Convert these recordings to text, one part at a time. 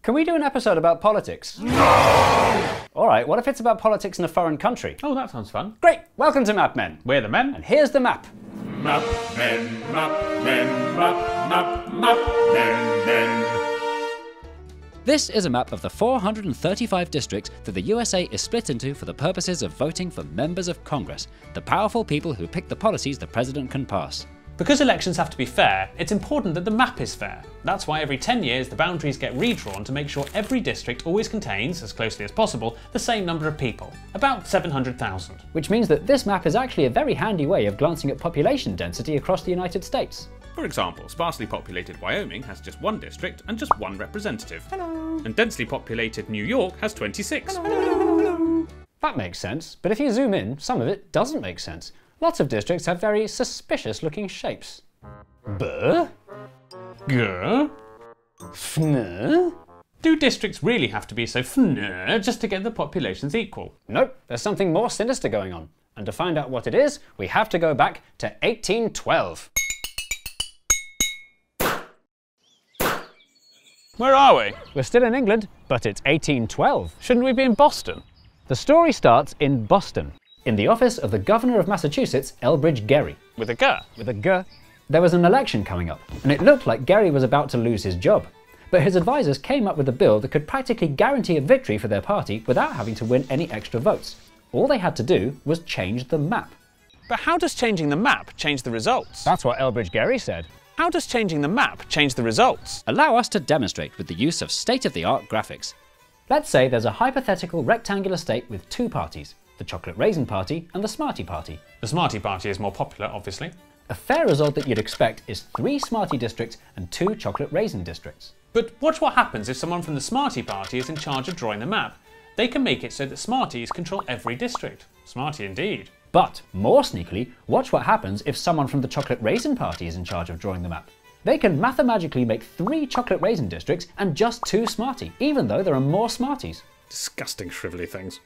Can we do an episode about politics? No! Alright, what if it's about politics in a foreign country? Oh, that sounds fun. Great! Welcome to Map Men. We're the men. And here's the map. Map Men, Map Men, Map Men. This is a map of the 435 districts that the USA is split into for the purposes of voting for members of Congress, the powerful people who pick the policies the president can pass. Because elections have to be fair, it's important that the map is fair. That's why every 10 years the boundaries get redrawn to make sure every district always contains, as closely as possible, the same number of people, about 700,000. Which means that this map is actually a very handy way of glancing at population density across the United States. For example, sparsely populated Wyoming has just one district and just one representative. Hello. And densely populated New York has 26. Hello. That makes sense, but if you zoom in, some of it doesn't make sense. Lots of districts have very suspicious looking shapes. Buh? Grr? Fnr? Do districts really have to be so fnr just to get the populations equal? Nope, there's something more sinister going on. And to find out what it is, we have to go back to 1812. Where are we? We're still in England, but it's 1812. Shouldn't we be in Boston? The story starts in Boston, in the office of the Governor of Massachusetts, Elbridge Gerry. With a G. With a G. There was an election coming up, and it looked like Gerry was about to lose his job. But his advisors came up with a bill that could practically guarantee a victory for their party without having to win any extra votes. All they had to do was change the map. But how does changing the map change the results? That's what Elbridge Gerry said. How does changing the map change the results? Allow us to demonstrate with the use of state-of-the-art graphics. Let's say there's a hypothetical rectangular state with two parties, the Chocolate Raisin Party and the Smarty Party. The Smarty Party is more popular, obviously. A fair result that you'd expect is 3 Smarty districts and 2 Chocolate Raisin districts. But watch what happens if someone from the Smarty Party is in charge of drawing the map. They can make it so that Smarties control every district. Smarty indeed. But, more sneakily, watch what happens if someone from the Chocolate Raisin Party is in charge of drawing the map. They can mathematically make 3 Chocolate Raisin districts and just 2 Smarty, even though there are more Smarties. Disgusting shrivelly things.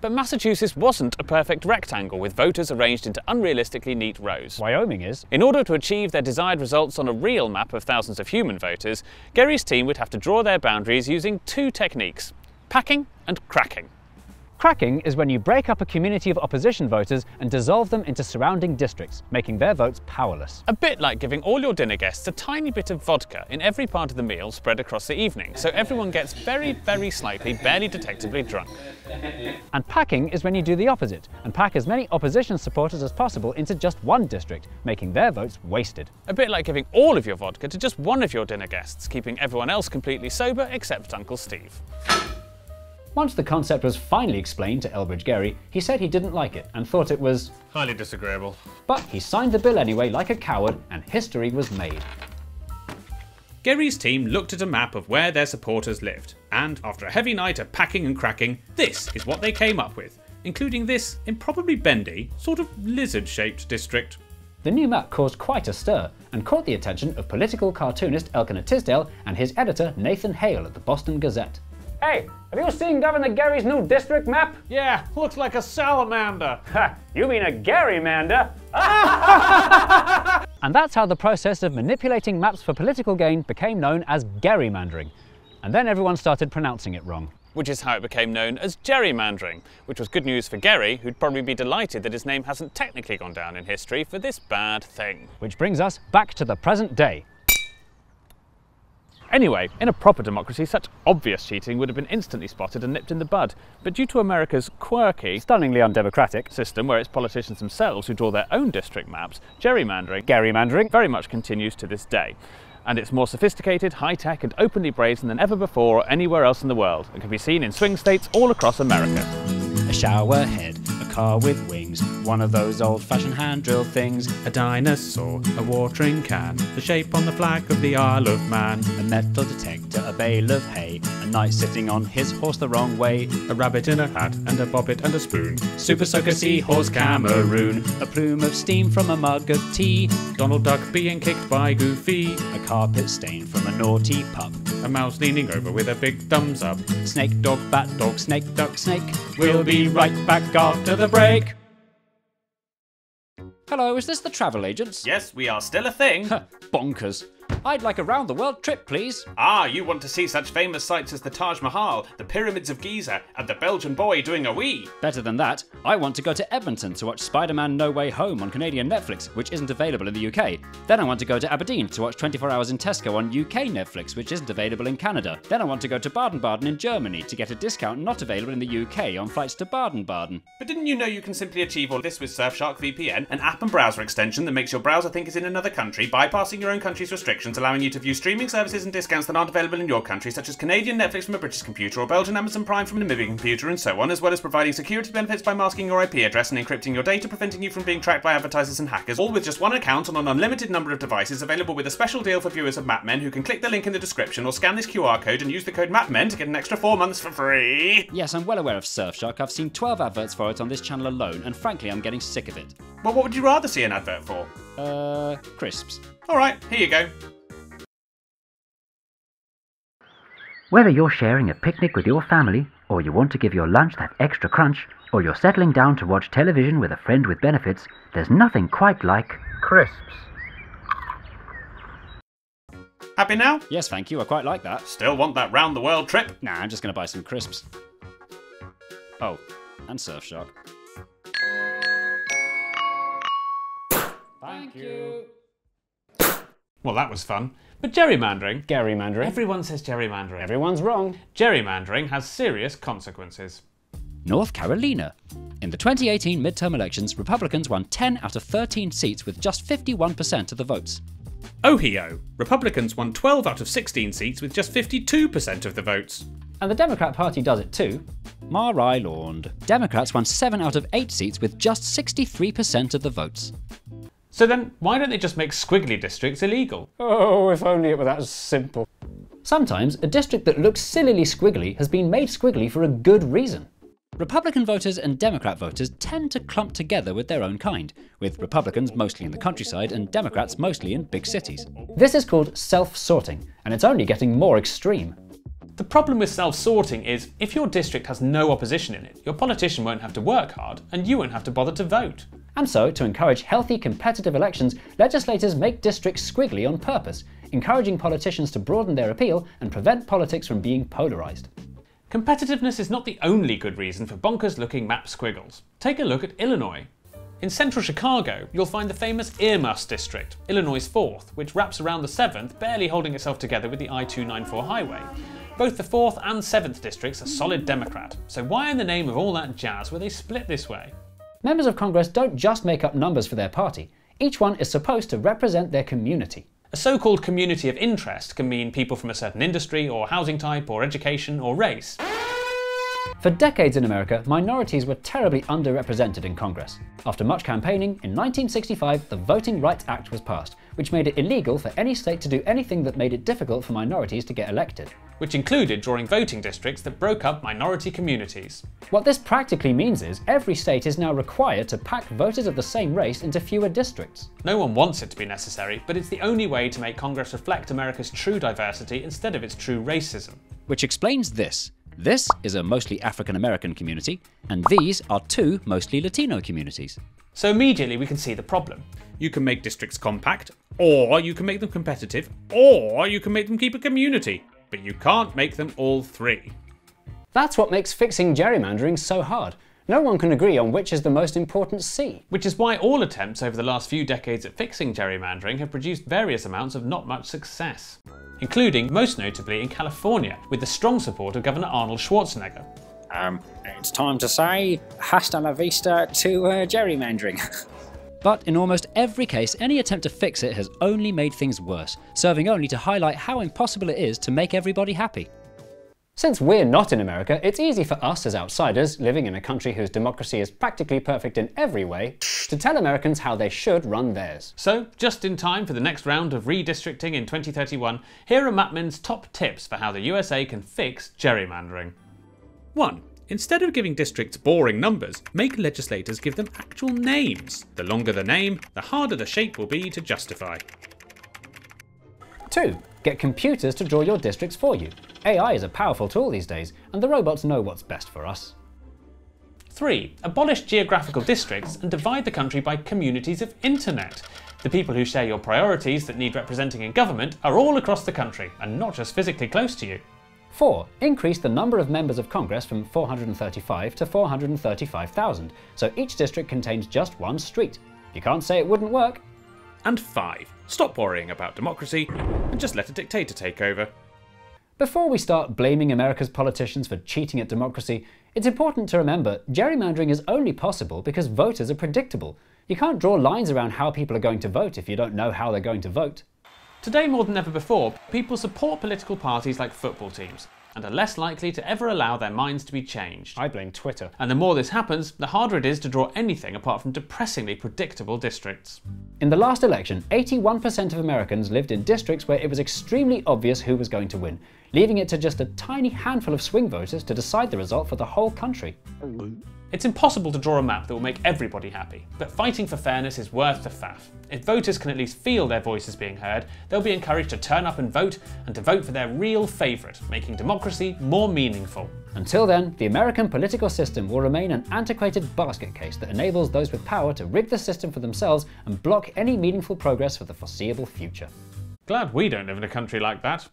But Massachusetts wasn't a perfect rectangle with voters arranged into unrealistically neat rows. Wyoming is. In order to achieve their desired results on a real map of thousands of human voters, Gerry's team would have to draw their boundaries using 2 techniques: packing and cracking. Cracking is when you break up a community of opposition voters and dissolve them into surrounding districts, making their votes powerless. A bit like giving all your dinner guests a tiny bit of vodka in every part of the meal spread across the evening, so everyone gets very, very slightly, barely detectably drunk. And packing is when you do the opposite, and pack as many opposition supporters as possible into just one district, making their votes wasted. A bit like giving all of your vodka to just one of your dinner guests, keeping everyone else completely sober except Uncle Steve. Once the concept was finally explained to Elbridge Gerry, he said he didn't like it and thought it was Highly disagreeable. But he signed the bill anyway like a coward, and history was made. Gerry's team looked at a map of where their supporters lived, and after a heavy night of packing and cracking, this is what they came up with, including this improbably bendy, sort of lizard-shaped district. The new map caused quite a stir, and caught the attention of political cartoonist Elkanah Tisdale and his editor Nathan Hale at the Boston Gazette. Hey, have you seen Governor Gerry's new district map? Yeah, looks like a salamander. Ha, you mean a Gerrymander? And that's how the process of manipulating maps for political gain became known as gerrymandering. And then everyone started pronouncing it wrong. Which is how it became known as gerrymandering, which was good news for Gerry, who'd probably be delighted that his name hasn't technically gone down in history for this bad thing. Which brings us back to the present day. Anyway, in a proper democracy, such obvious cheating would have been instantly spotted and nipped in the bud. But due to America's quirky, Stunningly undemocratic system where it's politicians themselves who draw their own district maps, gerrymandering very much continues to this day. And it's more sophisticated, high-tech and openly brazen than ever before or anywhere else in the world, and can be seen in swing states all across America. A shower head, a car with wings, one of those old-fashioned hand drill things, A dinosaur, a watering can, the shape on the flag of the Isle of Man. a metal detector, a bale of hay, a knight sitting on his horse the wrong way, A rabbit in a hat and a bobbit and a spoon. Super Soaker Seahorse Cameroon, a plume of steam from a mug of tea, Donald Duck being kicked by Goofy. a carpet stain from a naughty pup, A mouse leaning over with a big thumbs up. snake, dog, bat, dog, snake, duck, snake. We'll be right back after the break. Hello, is this the travel agents? Yes, we are still a thing. Bonkers. I'd like a round-the-world trip, please. Ah, you want to see such famous sights as the Taj Mahal, the Pyramids of Giza, and the Belgian boy doing a wee. Better than that, I want to go to Edmonton to watch Spider-Man No Way Home on Canadian Netflix, which isn't available in the UK. Then I want to go to Aberdeen to watch 24 Hours in Tesco on UK Netflix, which isn't available in Canada. Then I want to go to Baden-Baden in Germany to get a discount not available in the UK on flights to Baden-Baden. But didn't you know you can simply achieve all this with Surfshark VPN, an app and browser extension that makes your browser think it's in another country, bypassing your own country's restrictions, allowing you to view streaming services and discounts that aren't available in your country, such as Canadian Netflix from a British computer or Belgian Amazon Prime from a Namibian computer, and so on, as well as providing security benefits by masking your IP address and encrypting your data, preventing you from being tracked by advertisers and hackers, all with just one account on an unlimited number of devices, available with a special deal for viewers of MapMen who can click the link in the description or scan this QR code and use the code MapMen to get an extra 4 months for free. Yes, I'm well aware of Surfshark. I've seen 12 adverts for it on this channel alone, and frankly, I'm getting sick of it. Well, what would you rather see an advert for? Crisps. Alright, here you go. Whether you're sharing a picnic with your family, or you want to give your lunch that extra crunch, or you're settling down to watch television with a friend with benefits, there's nothing quite like crisps. Happy now? Yes, thank you. I quite like that. Still want that round the world trip? Nah, I'm just going to buy some crisps. Oh, and Surfshark. Thank you. Well, that was fun. But gerrymandering? Gerrymandering. Everyone says gerrymandering. Everyone's wrong. Gerrymandering has serious consequences. North Carolina. In the 2018 midterm elections, Republicans won 10 out of 13 seats with just 51% of the votes. Ohio. Republicans won 12 out of 16 seats with just 52% of the votes. And the Democrat Party does it too. Mar-a-Lago. Democrats won 7 out of 8 seats with just 63% of the votes. So then, why don't they just make squiggly districts illegal? Oh, if only it were that simple. Sometimes a district that looks sillily squiggly has been made squiggly for a good reason. Republican voters and Democrat voters tend to clump together with their own kind, with Republicans mostly in the countryside and Democrats mostly in big cities. This is called self-sorting, and it's only getting more extreme. The problem with self-sorting is, if your district has no opposition in it, your politician won't have to work hard, and you won't have to bother to vote. And so, to encourage healthy, competitive elections, legislators make districts squiggly on purpose, encouraging politicians to broaden their appeal and prevent politics from being polarised. Competitiveness is not the only good reason for bonkers-looking map squiggles. Take a look at Illinois. In central Chicago, you'll find the famous Earmuffs district, Illinois' 4th, which wraps around the 7th, barely holding itself together with the I-294 highway. Both the 4th and 7th districts are solid Democrat, so why in the name of all that jazz were they split this way? Members of Congress don't just make up numbers for their party. Each one is supposed to represent their community. A so-called community of interest can mean people from a certain industry, or housing type, or education, or race. For decades in America, minorities were terribly underrepresented in Congress. After much campaigning, in 1965 the Voting Rights Act was passed, which made it illegal for any state to do anything that made it difficult for minorities to get elected. Which included drawing voting districts that broke up minority communities. What this practically means is every state is now required to pack voters of the same race into fewer districts. No one wants it to be necessary, but it's the only way to make Congress reflect America's true diversity instead of its true racism. Which explains this. This is a mostly African American community, and these are 2 mostly Latino communities. So immediately we can see the problem. You can make districts compact, or you can make them competitive, or you can make them keep a community. But you can't make them all 3. That's what makes fixing gerrymandering so hard. No one can agree on which is the most important C. Which is why all attempts over the last few decades at fixing gerrymandering have produced various amounts of not much success, including, most notably, in California, with the strong support of Governor Arnold Schwarzenegger. It's time to say hasta la vista to gerrymandering. But in almost every case, any attempt to fix it has only made things worse, serving only to highlight how impossible it is to make everybody happy. Since we're not in America, it's easy for us as outsiders, living in a country whose democracy is practically perfect in every way, to tell Americans how they should run theirs. So, just in time for the next round of redistricting in 2031, here are MapMen's top tips for how the USA can fix gerrymandering. 1. Instead of giving districts boring numbers, make legislators give them actual names. The longer the name, the harder the shape will be to justify. 2. Get computers to draw your districts for you. AI is a powerful tool these days, and the robots know what's best for us. 3. Abolish geographical districts and divide the country by communities of internet. The people who share your priorities that need representing in government are all across the country, and not just physically close to you. 4. Increase the number of members of Congress from 435 to 435,000, so each district contains just one street. You can't say it wouldn't work. And 5. Stop worrying about democracy and just let a dictator take over. Before we start blaming America's politicians for cheating at democracy, it's important to remember gerrymandering is only possible because voters are predictable. You can't draw lines around how people are going to vote if you don't know how they're going to vote. Today more than ever before, people support political parties like football teams, and are less likely to ever allow their minds to be changed. I blame Twitter. And the more this happens, the harder it is to draw anything apart from depressingly predictable districts. In the last election, 81% of Americans lived in districts where it was extremely obvious who was going to win, leaving it to just a tiny handful of swing voters to decide the result for the whole country. It's impossible to draw a map that will make everybody happy, but fighting for fairness is worth the faff. If voters can at least feel their voices being heard, they'll be encouraged to turn up and to vote for their real favourite, making democracy more meaningful. Until then, the American political system will remain an antiquated basket case that enables those with power to rig the system for themselves and block any meaningful progress for the foreseeable future. Glad we don't live in a country like that.